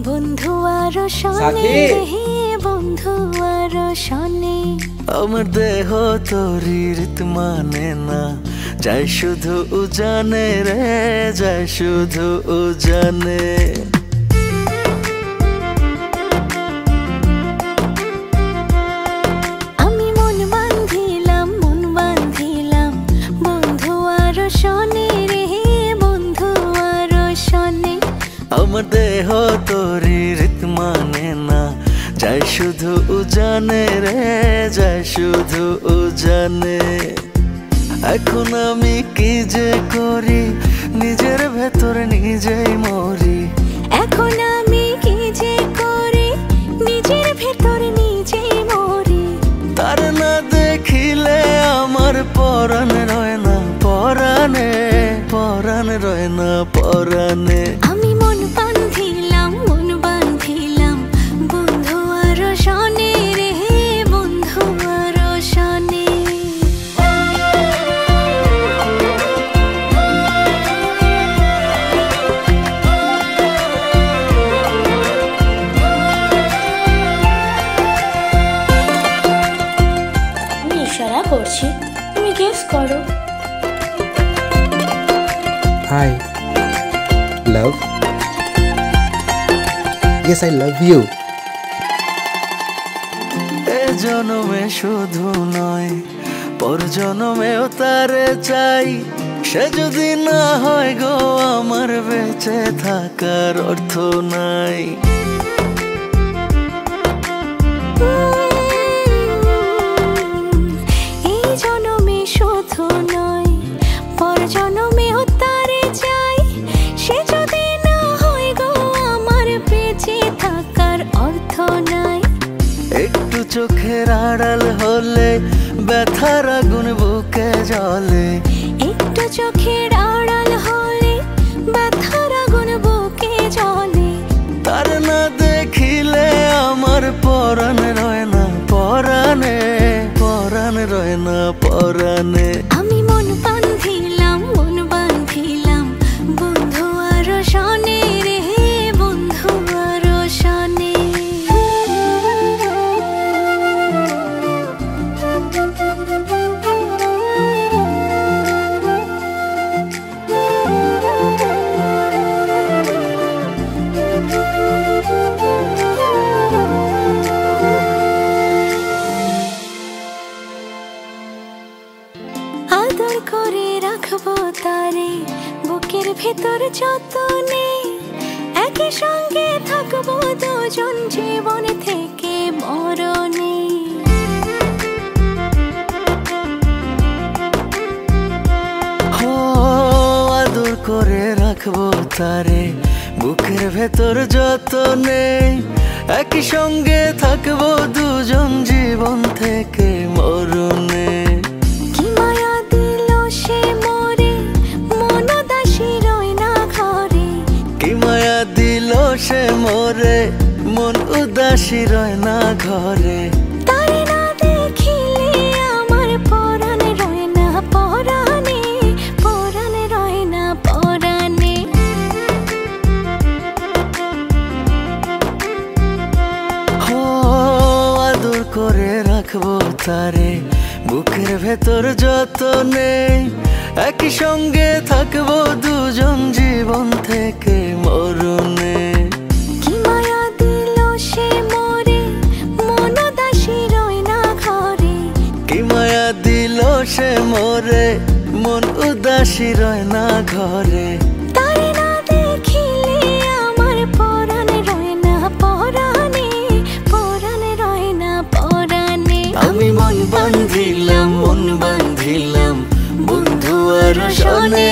বন্ধু আরো শোনে হে বন্ধু আরো শোনে আমার দেহ তোরি রীত মানে না যায় শুধু উজানে রে যায় শুধু উজানে আমি মন বাঁধিলাম বন্ধু আরো শোনে রে বন্ধু আরো শোনে আমার দেহ তোরি রীত মানে না যায় শুধু উজানে রে যায় শুধু উজানে এখন আমি কি যে করি নিজের ভেতর নিজেই মরি এখন আমি কি যে করি নিজের ভেতর নিজেই মরি তার না দেখিলে আমার পরাণ রয় না পরাণে পরাণ রয় না পরাণে আমি মন বাঁধিলাম বন্ধু আরো শোনে রে বন্ধু আরো শোনে আমি ইশারা করছি তুমি গেস করো I love. Yes, I love you. এ জনমে শুধু নয় পর জনমেও তারে চাই সে যদি না হয় গো আমার বেঁচে থাকার অর্থ নাই এই জনমে শুধু নয় পর জনমেও তারে চাই সে যদি না হয় গো আমার বেঁচে থাকার অর্থ নাই একটু চোখের আড়াল হলে ব্যথার আগুন বুকে জ্বলে একটু চোখের আড়াল হলে ব্যথার আগুন বুকে জ্বলে তার না দেখিলে আমার পরাণ রয় না পরাণে পরাণ রয় না পরাণে আমি মন বাঁধিলাম বন্ধু আরো শোনে রে বন্ধু আরো শোনে আদর করে রাখবো তারে বুকের ভেতর যতনে একই সঙ্গে থাকবো দুজন জীবন থেকে মরণে ও আদর করে রাখবো তারে বুকের ভেতর যতনে একই সঙ্গে থাকবো দুজন জীবন থেকে মরণে কি মায়া দিল সে মোরে মন উদাসী রয় না ঘরে কি মায়া দিল সে মোরে মন উদাসী রয় না ঘরে তারে না দেখিলে আমার পরাণ রয় না পরাণে পরাণ রয় না পরাণে ও আদর করে রাখবো তারে বুকের ভেতর যতনে একই সঙ্গে থাকবো দুজন জীবন থেকে মরণে কি মায়া দিল সে মোরে মন উদাসী রয় না ঘরে কি মায়া দিল সে মোরে মন উদাসী রয় না ঘরে তারে না দেখিলে আমার পরাণ রয় না পরাণে পরাণ রয় না পরাণে আমি মন বাঁধিলাম বন্ধু আর শোনে